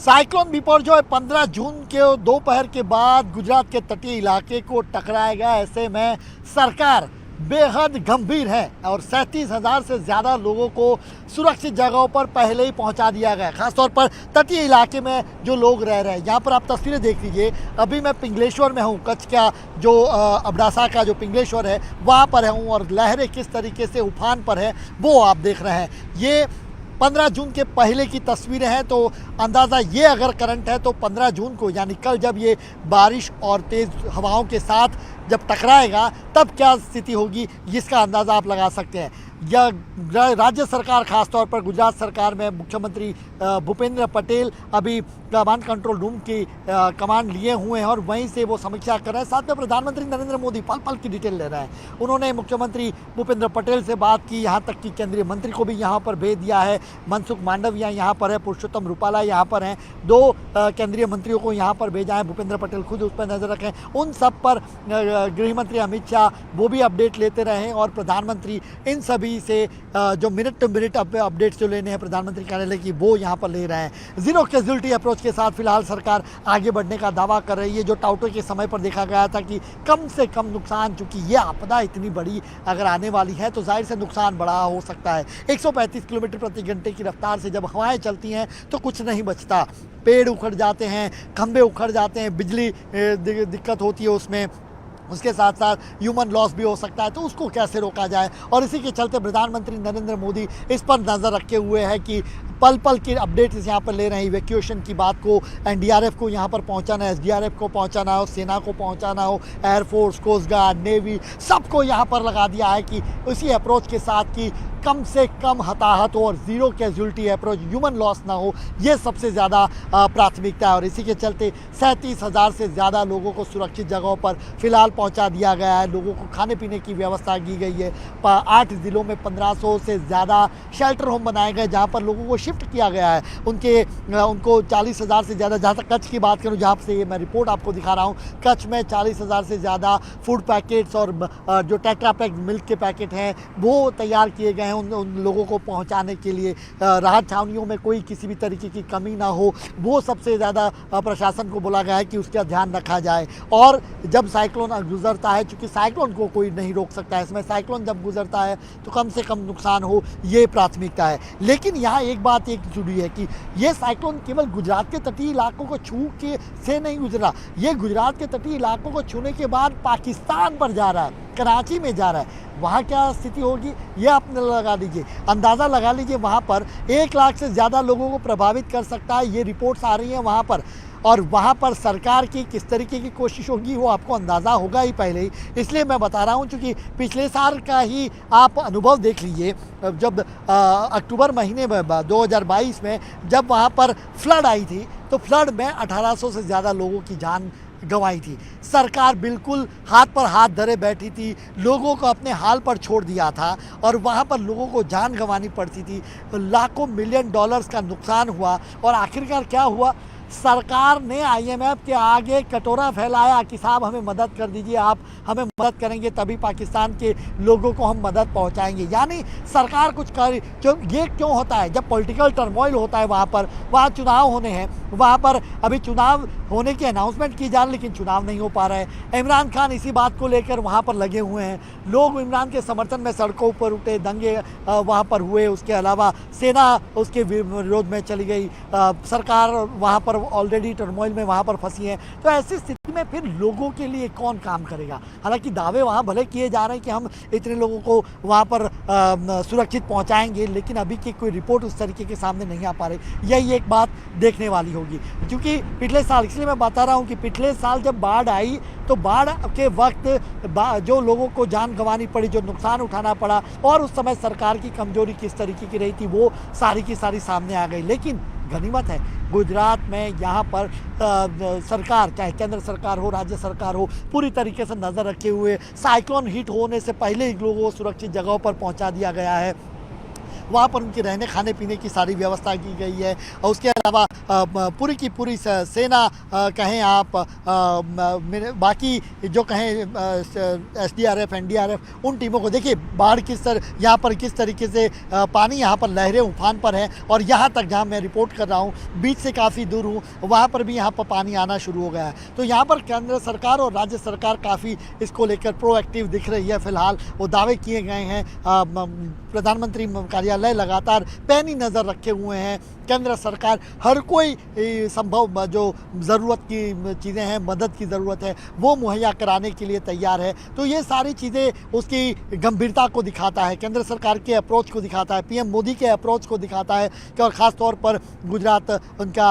Cyclone Biparjoy 15 जून के दोपहर के बाद गुजरात के तटीय इलाके को टकराएगा। ऐसे में सरकार बेहद गंभीर है और 37,000 से ज़्यादा लोगों को सुरक्षित जगहों पर पहले ही पहुंचा दिया गया। खासतौर पर तटीय इलाके में जो लोग रह रहे हैं, यहाँ पर आप तस्वीरें देख लीजिए। अभी मैं पिंगलेश्वर में हूँ, कच्छ का जो अबडासा का जो पिंगलेश्वर है वहाँ पर हूँ और लहरें किस तरीके से उफान पर है वो आप देख रहे हैं। ये 15 जून के पहले की तस्वीरें हैं, तो अंदाज़ा ये अगर करंट है तो 15 जून को यानी कल जब ये बारिश और तेज़ हवाओं के साथ जब टकराएगा तब क्या स्थिति होगी, जिसका अंदाज़ा आप लगा सकते हैं। या राज्य सरकार, खासतौर पर गुजरात सरकार में मुख्यमंत्री भूपेंद्र पटेल अभी कमांड कंट्रोल रूम की कमांड लिए हुए हैं और वहीं से वो समीक्षा कर रहे हैं। साथ में प्रधानमंत्री नरेंद्र मोदी पल पल की डिटेल ले रहे हैं। उन्होंने मुख्यमंत्री भूपेंद्र पटेल से बात की, यहाँ तक कि केंद्रीय मंत्री को भी यहाँ पर भेज दिया है। मनसुख मांडविया यहाँ पर है, पुरुषोत्तम रूपाला यहाँ पर हैं, 2 केंद्रीय मंत्रियों को यहाँ पर भेजा है। भूपेंद्र पटेल खुद उस पर नज़र रखें। उन सब पर गृह मंत्री अमित शाह वो भी अपडेट लेते रहे और प्रधानमंत्री इन सभी से जो मिनट टू मिनट अपडेट्स जो लेने हैं प्रधानमंत्री कार्यालय की वो यहाँ पर ले रहे हैं। जीरो कैजुअल्टी अप्रोच के साथ फिलहाल सरकार आगे बढ़ने का दावा कर रही है। जो टाउटो के समय पर देखा गया था कि कम से कम नुकसान, चूंकि ये आपदा इतनी बड़ी अगर आने वाली है तो जाहिर से नुकसान बड़ा हो सकता है। 135 किलोमीटर प्रति घंटे की रफ्तार से जब हवाएं चलती हैं तो कुछ नहीं बचता। पेड़ उखड़ जाते हैं, खंभे उखड़ जाते हैं, बिजली दिक्कत होती है उसमें, उसके साथ साथ ह्यूमन लॉस भी हो सकता है। तो उसको कैसे रोका जाए, और इसी के चलते प्रधानमंत्री नरेंद्र मोदी इस पर नज़र रखे हुए हैं कि पल पल के अपडेट्स यहाँ पर ले रहे हैं। इवैक्यूएशन की बात को, एनडीआरएफ को यहाँ पर पहुँचाना है, एसडीआरएफ को पहुँचाना हो, सेना को पहुँचाना हो, एयरफोर्स, कोस्ट गार्ड, नेवी, सबको यहाँ पर लगा दिया है कि उसी अप्रोच के साथ कि कम से कम हताहत हो और zero casualty approach, human loss ना हो, ये सबसे ज़्यादा प्राथमिकता है। और इसी के चलते 37,000 से ज़्यादा लोगों को सुरक्षित जगहों पर फ़िलहाल पहुंचा दिया गया है। लोगों को खाने पीने की व्यवस्था की गई है। 8 ज़िलों में 1500 से ज़्यादा शेल्टर होम बनाए गए जहाँ पर लोगों को शिफ्ट किया गया है। उनको 40,000 से ज़्यादा, जहाँ तक कच्छ की बात करूँ जहाँ से मैं रिपोर्ट आपको दिखा रहा हूँ, कच्छ में 40,000 से ज़्यादा फूड पैकेट्स और जो टेट्रा पैक मिल्क के पैकेट हैं वो तैयार किए गए हैं उन लोगों को पहुंचाने के लिए। राहत छावनियों में कोई किसी भी तरीके की कमी ना हो, वो सबसे ज़्यादा प्रशासन को बोला गया है कि उसका ध्यान रखा जाए। और जब साइक्लोन गुजरता है, चूँकि साइक्लोन को कोई नहीं रोक सकता है, इसमें साइक्लोन जब गुजरता है तो कम से कम नुकसान हो, ये प्राथमिकता है। लेकिन यहाँ एक बात एक जुड़ी है कि ये साइक्लोन केवल गुजरात के तटीय इलाकों को छू के से नहीं गुजरा, ये गुजरात के तटीय इलाकों को छूने के बाद पाकिस्तान पर जा रहा है, कराची में जा रहा है। वहाँ क्या स्थिति होगी ये आप लगा लीजिए, अंदाज़ा लगा लीजिए। वहाँ पर 1 लाख से ज़्यादा लोगों को प्रभावित कर सकता है, ये रिपोर्ट्स आ रही हैं वहाँ पर। और वहाँ पर सरकार की किस तरीके की कोशिश होगी वो आपको अंदाज़ा होगा ही पहले ही, इसलिए मैं बता रहा हूँ। चूँकि पिछले साल का ही आप अनुभव देख लीजिए, जब अक्टूबर महीने में 2022 में जब वहाँ पर फ्लड आई थी तो फ्लड में 1800 से ज़्यादा लोगों की जान गंवाई थी। सरकार बिल्कुल हाथ पर हाथ धरे बैठी थी, लोगों को अपने हाल पर छोड़ दिया था और वहाँ पर लोगों को जान गंवानी पड़ती थी। लाखों मिलियन डॉलर्स का नुकसान हुआ और आखिरकार क्या हुआ, सरकार ने आईएमएफ के आगे कटोरा फैलाया कि साहब हमें मदद कर दीजिए, आप हमें मदद करेंगे तभी पाकिस्तान के लोगों को हम मदद पहुंचाएंगे। यानी सरकार कुछ कर, जो ये क्यों होता है, जब पॉलिटिकल टर्मोइल होता है वहाँ चुनाव होने हैं, वहाँ पर अभी चुनाव होने की अनाउंसमेंट की जा रही लेकिन चुनाव नहीं हो पा रहा है। इमरान खान इसी बात को लेकर वहाँ पर लगे हुए हैं, लोग इमरान के समर्थन में सड़कों पर उठे, दंगे वहाँ पर हुए। उसके अलावा सेना उसके विरोध में चली गई, सरकार वहाँ पर ऑलरेडी टर्मोइल में वहाँ पर फंसी है। तो ऐसी स्थिति में फिर लोगों के लिए कौन काम करेगा। हालांकि दावे वहाँ भले किए जा रहे हैं कि हम इतने लोगों को वहाँ पर सुरक्षित पहुँचाएंगे, लेकिन अभी की कोई रिपोर्ट उस तरीके के सामने नहीं आ पा रही। यही एक बात देखने वाली होगी, क्योंकि पिछले साल, इसलिए मैं बता रहा हूँ कि पिछले साल जब बाढ़ आई तो बाढ़ के वक्त जो लोगों को जान गंवानी पड़ी, जो नुकसान उठाना पड़ा और उस समय सरकार की कमजोरी किस तरीके की रही थी वो सारी की सारी सामने आ गई। लेकिन गनीमत है गुजरात में, यहाँ पर सरकार, चाहे केंद्र सरकार हो, राज्य सरकार हो, पूरी तरीके से नज़र रखे हुए साइक्लोन हिट होने से पहले ही लोगों को सुरक्षित जगहों पर पहुँचा दिया गया है। वहाँ पर उनके रहने खाने पीने की सारी व्यवस्था की गई है। और उसके अलावा पूरी की पूरी सेना कहें आप, बाकी जो कहें SDRF NDRF उन टीमों को, देखिए बाढ़ यहाँ पर किस तरीके से पानी यहाँ पर लहरें उफान पर है। और यहाँ तक जहाँ मैं रिपोर्ट कर रहा हूँ, बीच से काफ़ी दूर हूँ, वहाँ पर भी यहाँ पर पानी आना शुरू हो गया है। तो यहाँ पर केंद्र सरकार और राज्य सरकार काफ़ी इसको लेकर प्रोएक्टिव दिख रही है। फिलहाल वो दावे किए गए हैं, प्रधानमंत्री कार्यालय लगातार पैनी नज़र रखे हुए हैं। केंद्र सरकार हर कोई संभव जो ज़रूरत की चीज़ें हैं, मदद की ज़रूरत है, वो मुहैया कराने के लिए तैयार है। तो ये सारी चीज़ें उसकी गंभीरता को दिखाता है, केंद्र सरकार के अप्रोच को दिखाता है, PM मोदी के अप्रोच को दिखाता है कि, और ख़ास तौर पर गुजरात उनका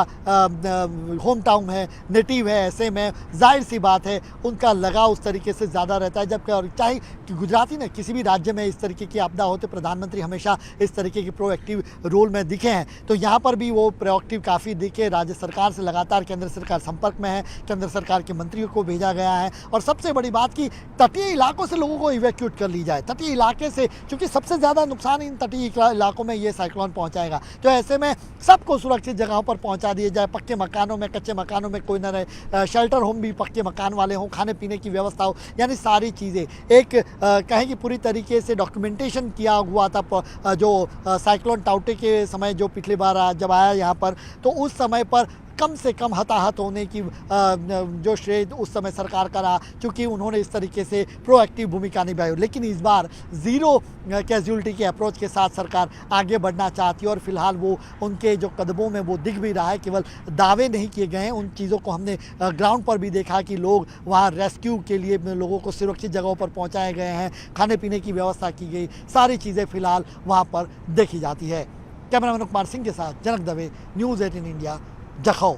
होम टाउन है, नेटिव है, ऐसे में जाहिर सी बात है उनका लगाव उस तरीके से ज़्यादा रहता है। जबकि और चाहे कि गुजराती ने किसी भी राज्य में इस तरीके की आपदा होते, प्रधानमंत्री हमेशा इस तरीके की प्रोएक्टिव रोल में दिखे हैं। तो यहाँ पर भी वो प्रोएक्टिव काफ़ी दिखे। राज्य सरकार से लगातार केंद्र सरकार संपर्क में है, केंद्र सरकार के मंत्रियों को भेजा गया है। और सबसे बड़ी बात कि तटीय इलाकों से लोगों को इवैक्यूएट कर ली जाए, तटीय इलाके से, क्योंकि सबसे ज़्यादा नुकसान इन तटीय इलाकों में ये साइक्लोन पहुँचाएगा। तो ऐसे में सबको सुरक्षित जगहों पर पहुँचा दिया जाए, पक्के मकानों में, कच्चे मकानों में कोई न रहे, शेल्टर होम भी पक्के मकान वाले हों, खाने पीने की व्यवस्था हो, यानी सारी चीज़ें एक कहें कि पूरी तरीके से डॉक्यूमेंटेशन किया हुआ था। जो साइक्लोन टाउटे के समय जो पिछली बार जब आया यहाँ पर, तो उस समय पर कम से कम हताहत होने की जो श्रेय उस समय सरकार का रहा, क्योंकि उन्होंने इस तरीके से प्रोएक्टिव भूमिका निभाई। लेकिन इस बार ज़ीरो कैजुअलिटी के अप्रोच के साथ सरकार आगे बढ़ना चाहती है। और फिलहाल वो उनके जो कदमों में वो दिख भी रहा है, केवल दावे नहीं किए गए हैं, उन चीज़ों को हमने ग्राउंड पर भी देखा कि लोग वहाँ रेस्क्यू के लिए लोगों को सुरक्षित जगहों पर पहुँचाए गए हैं, खाने पीने की व्यवस्था की गई, सारी चीज़ें फिलहाल वहाँ पर देखी जाती है। कैमरामैन कुमार सिंह के साथ जनक दवे, न्यूज़ 18 इंडिया, जखौ।